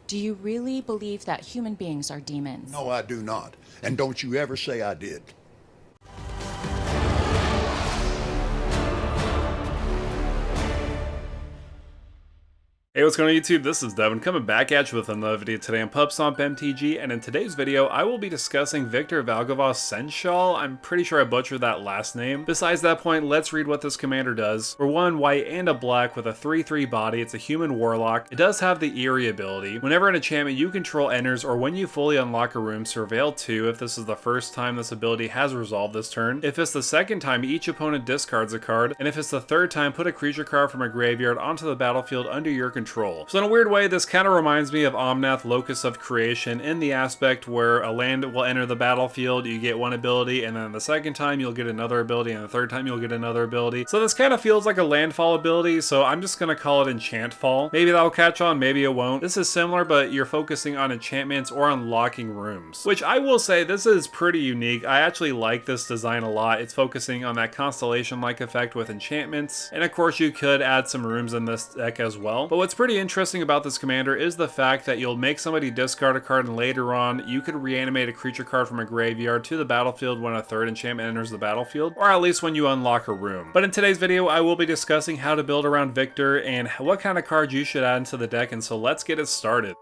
Do you really believe that human beings are demons? No, I do not. And don't you ever say I did. Hey, what's going on YouTube? This is Devin coming back at you with another video today on PubStomp MTG, and in today's video I will be discussing Victor Valgavoth's Seneschal. I'm pretty sure I butchered that last name. Besides that point, let's read what this commander does. We're one white and a black with a 3/3 body. It's a human warlock. It does have the Eerie ability. Whenever an enchantment you control enters, or when you fully unlock a room, surveil 2 if this is the first time this ability has resolved this turn. If it's the second time, each opponent discards a card, and if it's the third time, put a creature card from a graveyard onto the battlefield under your control. So in a weird way, this kind of reminds me of Omnath, Locus of Creation, in the aspect where a land will enter the battlefield, you get one ability, and then the second time you'll get another ability, and the third time you'll get another ability. So this kind of feels like a landfall ability, so I'm just going to call it Enchant Fall. Maybe that'll catch on, maybe it won't. This is similar, but you're focusing on enchantments or unlocking rooms, which I will say this is pretty unique. I actually like this design a lot. It's focusing on that Constellation-like effect with enchantments, and of course you could add some rooms in this deck as well. But what's pretty interesting about this commander is the fact that you'll make somebody discard a card, and later on you could reanimate a creature card from a graveyard to the battlefield when a third enchantment enters the battlefield, or at least when you unlock a room. But in today's video I will be discussing how to build around Victor and what kind of cards you should add into the deck, and so let's get it started.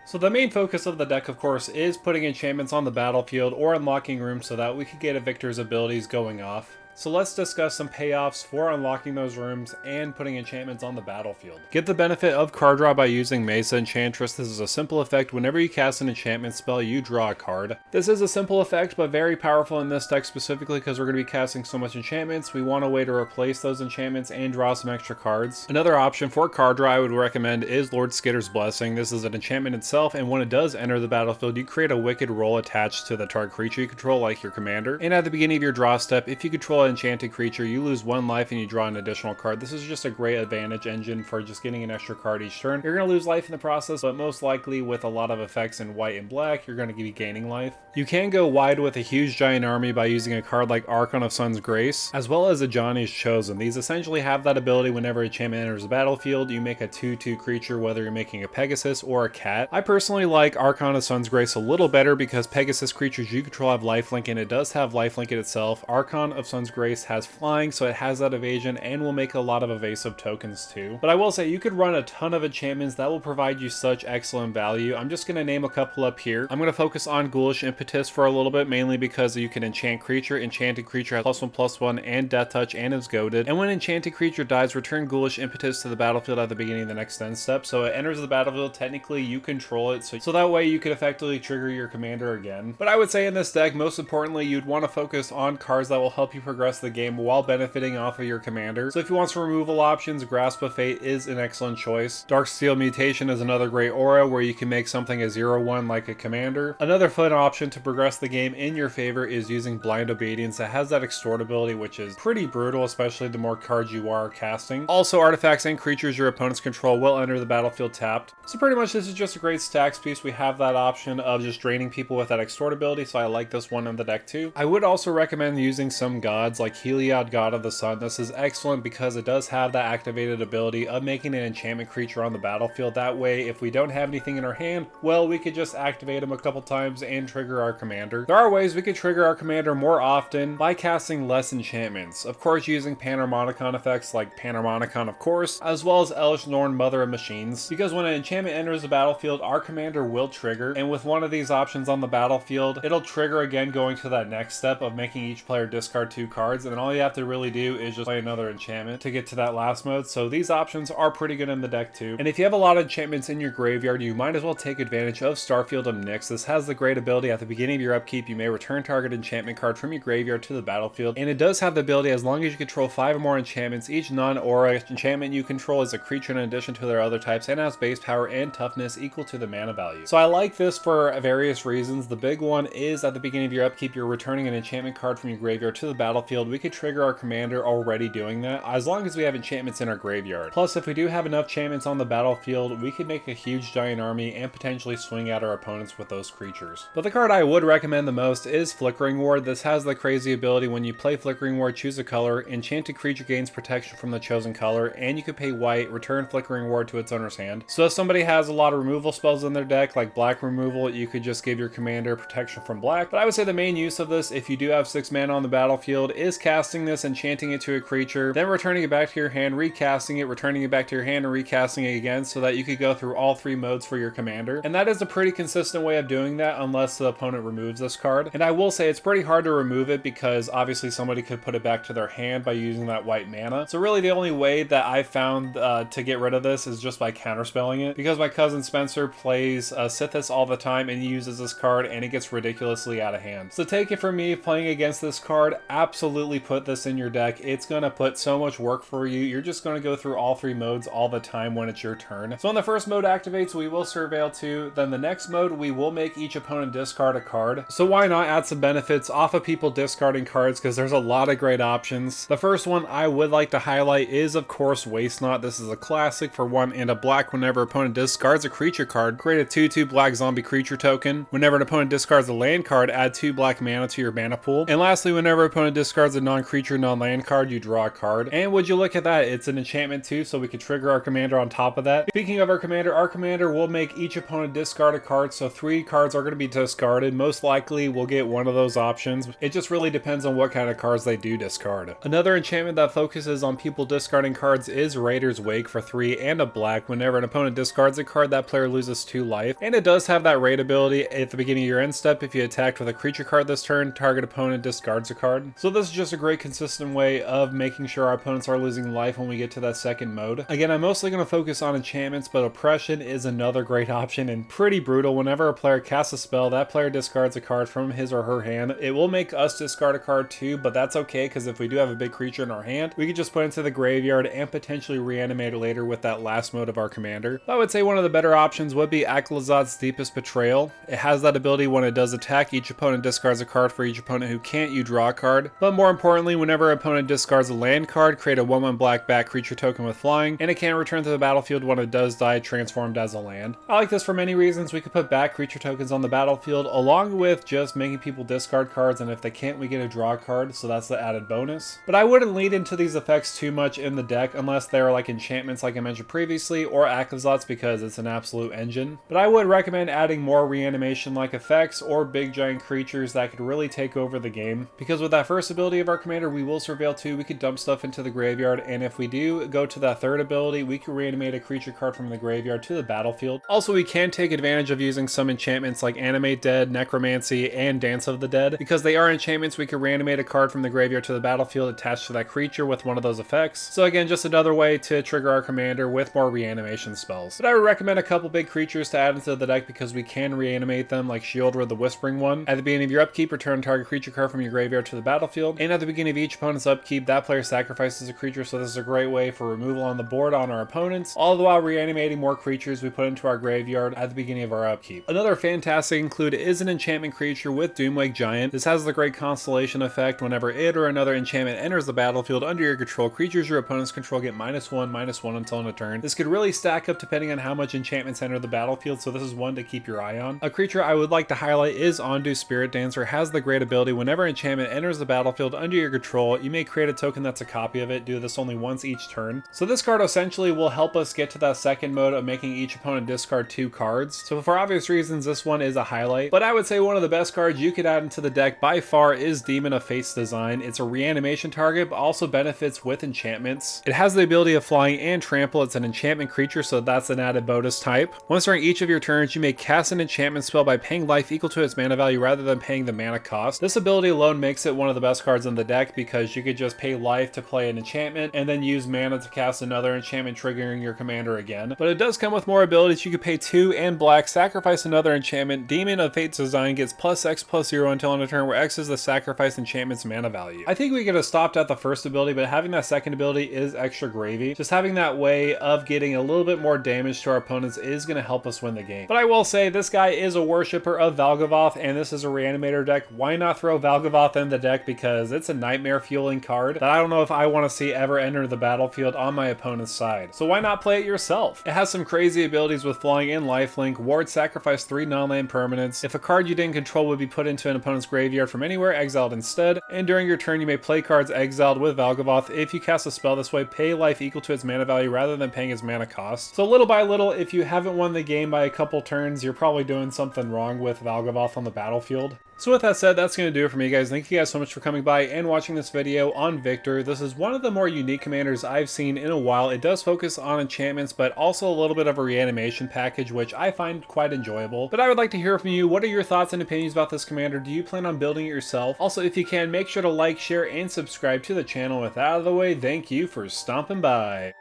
So the main focus of the deck, of course, is putting enchantments on the battlefield or unlocking rooms so that we can get a Victor's abilities going off. So let's discuss some payoffs for unlocking those rooms and putting enchantments on the battlefield. Get the benefit of card draw by using Mesa Enchantress. This is a simple effect. Whenever you cast an enchantment spell, you draw a card. This is a simple effect, but very powerful in this deck specifically because we're going to be casting so much enchantments. We want a way to replace those enchantments and draw some extra cards. Another option for card draw I would recommend is Lord Skitter's Blessing. This is an enchantment itself, and when it does enter the battlefield, you create a wicked roll attached to the target creature you control, like your commander. And at the beginning of your draw step, if you control enchanted creature, you lose 1 life and you draw an additional card. This is just a great advantage engine for just getting an extra card each turn. You're going to lose life in the process, but most likely with a lot of effects in white and black, you're going to be gaining life. You can go wide with a huge giant army by using a card like Archon of Sun's Grace, as well as a Johnny's Chosen. These essentially have that ability whenever a enchantment enters the battlefield, you make a 2/2 creature, whether you're making a Pegasus or a cat. I personally like Archon of Sun's Grace a little better because Pegasus creatures you control have lifelink, and it does have lifelink in itself. Archon of Sun's Grace has flying, so it has that evasion and will make a lot of evasive tokens too. But I will say you could run a ton of enchantments that will provide you such excellent value. I'm just going to name a couple up here. I'm going to focus on Ghoulish Impetus for a little bit, mainly because you can enchant creature. Enchanted creature has +1/+1 and Death Touch and is goaded. And when enchanted creature dies, return Ghoulish Impetus to the battlefield at the beginning of the next end step. So it enters the battlefield, technically you control it, so that way you could effectively trigger your commander again. But I would say in this deck, most importantly, you'd want to focus on cards that will help you progress the game while benefiting off of your commander. So if you want some removal options, Grasp of Fate is an excellent choice. Darksteel Mutation is another great aura where you can make something a 0/1 like a commander. Another fun option to progress the game in your favor is using Blind Obedience. It has that extort ability, which is pretty brutal, especially the more cards you are casting. Also, artifacts and creatures your opponents control will enter the battlefield tapped. So pretty much this is just a great stacks piece. We have that option of just draining people with that extort ability, so I like this one in the deck too. I would also recommend using some gods like Heliod, God of the Sun. This is excellent because it does have that activated ability of making an enchantment creature on the battlefield. That way, if we don't have anything in our hand, well, we could just activate them a couple times and trigger our commander. There are ways we could trigger our commander more often by casting less enchantments. Of course, using Panharmonicon effects like Panharmonicon, of course, as well as Elesh Norn, Mother of Machines. Because when an enchantment enters the battlefield, our commander will trigger, and with one of these options on the battlefield, it'll trigger again, going to that next step of making each player discard 2 cards, and then all you have to really do is just play another enchantment to get to that last mode. So these options are pretty good in the deck too. And if you have a lot of enchantments in your graveyard, you might as well take advantage of Starfield of Nyx. This has the great ability at the beginning of your upkeep, you may return target enchantment card from your graveyard to the battlefield, and it does have the ability as long as you control 5 or more enchantments. Each non-aura enchantment you control is a creature in addition to their other types and has base power and toughness equal to the mana value. So I like this for various reasons. The big one is at the beginning of your upkeep, you're returning an enchantment card from your graveyard to the battlefield battlefield, we could trigger our commander already doing that, as long as we have enchantments in our graveyard. Plus, if we do have enough enchantments on the battlefield, we could make a huge giant army and potentially swing at our opponents with those creatures. But the card I would recommend the most is Flickering Ward. This has the crazy ability when you play Flickering Ward, choose a color, enchanted creature gains protection from the chosen color, and you could pay white, return Flickering Ward to its owner's hand. So if somebody has a lot of removal spells in their deck, like black removal, you could just give your commander protection from black. But I would say the main use of this, if you do have 6 mana on the battlefield, is casting this, enchanting it to a creature, then returning it back to your hand, recasting it, returning it back to your hand, and recasting it again, so that you could go through all 3 modes for your commander. And that is a pretty consistent way of doing that, unless the opponent removes this card. And I will say it's pretty hard to remove it, because obviously somebody could put it back to their hand by using that white mana. So really the only way that I've found to get rid of this is just by counterspelling it, because my cousin Spencer plays Sithis all the time and he uses this card and it gets ridiculously out of hand. So take it from me, playing against this card, absolutely put this in your deck. It's gonna put so much work for you. You're just gonna go through all 3 modes all the time when it's your turn. So when the first mode activates, we will Surveil 2. Then the next mode, we will make each opponent discard a card. So why not add some benefits off of people discarding cards, because there's a lot of great options. The first one I would like to highlight is, of course, Waste Not. This is a classic for 1 and a black. Whenever opponent discards a creature card, create a 2/2 black zombie creature token. Whenever an opponent discards a land card, add 2 black mana to your mana pool. And lastly, whenever opponent discards a non-creature, non-land card, you draw a card. And would you look at that, it's an enchantment too, so we could trigger our commander on top of that. Speaking of our commander will make each opponent discard a card, so 3 cards are going to be discarded. Most likely we'll get one of those options. It just really depends on what kind of cards they do discard. Another enchantment that focuses on people discarding cards is Raider's Wake for 3 and a black. Whenever an opponent discards a card, that player loses 2 life. And it does have that raid ability at the beginning of your end step. If you attacked with a creature card this turn, target opponent discards a card. So this is just a great consistent way of making sure our opponents are losing life when we get to that second mode. Again, I'm mostly going to focus on enchantments, but Oppression is another great option and pretty brutal. Whenever a player casts a spell, that player discards a card from his or her hand. It will make us discard a card too, but that's okay, because if we do have a big creature in our hand, we can just put it into the graveyard and potentially reanimate it later with that last mode of our commander. I would say one of the better options would be Aklazot's Deepest Betrayal. It has that ability when it does attack, each opponent discards a card. For each opponent who can't, you draw a card. But more importantly, whenever an opponent discards a land card, create a 1/1 black bat creature token with flying, and it can't return to the battlefield when it does die transformed as a land. I like this for many reasons. We could put back creature tokens on the battlefield, along with just making people discard cards, and if they can't, we get a draw card, so that's the added bonus. But I wouldn't lead into these effects too much in the deck unless they're like enchantments like I mentioned previously, or Aklazot's, because it's an absolute engine. But I would recommend adding more reanimation like effects or big giant creatures that could really take over the game, because with that first ability of our commander, we will Surveil 2, we could dump stuff into the graveyard, and if we do go to that third ability, we can reanimate a creature card from the graveyard to the battlefield. Also, we can take advantage of using some enchantments like Animate Dead, Necromancy, and Dance of the Dead. Because they are enchantments, we can reanimate a card from the graveyard to the battlefield attached to that creature with one of those effects. So again, just another way to trigger our commander with more reanimation spells. But I would recommend a couple big creatures to add into the deck, because we can reanimate them, like Shieldred the Whispering One. At the beginning of your upkeep, return target creature card from your graveyard to the battlefield, and at the beginning of each opponent's upkeep, that player sacrifices a creature, so this is a great way for removal on the board on our opponents, all the while reanimating more creatures we put into our graveyard at the beginning of our upkeep. Another fantastic include is an enchantment creature with Doomwake Giant. This has the great constellation effect. Whenever it or another enchantment enters the battlefield under your control, creatures your opponents control get -1/-1 until end of turn. This could really stack up depending on how much enchantments enter the battlefield, so this is one to keep your eye on. A creature I would like to highlight is Ondu Spirit Dancer. It has the great ability whenever enchantment enters the battlefield under your control, you may create a token that's a copy of it. Do this only once each turn. So this card essentially will help us get to that second mode of making each opponent discard 2 cards. So for obvious reasons, this one is a highlight, but I would say one of the best cards you could add into the deck by far is Demon of Fate's Design. It's a reanimation target, but also benefits with enchantments. It has the ability of flying and trample. It's an enchantment creature, so that's an added bonus type. Once during each of your turns, you may cast an enchantment spell by paying life equal to its mana value rather than paying the mana cost. This ability alone makes it one of the best cards in the deck, because you could just pay life to play an enchantment and then use mana to cast another enchantment, triggering your commander again. But it does come with more abilities. You could pay 2 and black, sacrifice another enchantment. Demon of Fate's Design gets +X/+0 until end of turn, where X is the sacrificed enchantment's mana value. I think we could have stopped at the first ability, but having that second ability is extra gravy. Just having that way of getting a little bit more damage to our opponents is going to help us win the game. But I will say, this guy is a worshipper of Valgavoth, and this is a reanimator deck. Why not throw Valgavoth in the deck? Because because it's a nightmare fueling card that I don't know if I want to see ever enter the battlefield on my opponent's side. So why not play it yourself? It has some crazy abilities with flying and lifelink, ward sacrifice 3 non-land permanents. If a card you didn't control would be put into an opponent's graveyard from anywhere, exiled instead. And during your turn you may play cards exiled with Valgavoth. If you cast a spell this way, pay life equal to its mana value rather than paying its mana cost. So little by little, if you haven't won the game by a couple turns, you're probably doing something wrong with Valgavoth on the battlefield. So with that said, that's going to do it for me, guys. Thank you guys so much for coming by and watching this video on Victor. This is one of the more unique commanders I've seen in a while. It does focus on enchantments, but also a little bit of a reanimation package, which I find quite enjoyable. But I would like to hear from you. What are your thoughts and opinions about this commander? Do you plan on building it yourself? Also, if you can, make sure to like, share, and subscribe to the channel. With that out of the way, thank you for stomping by.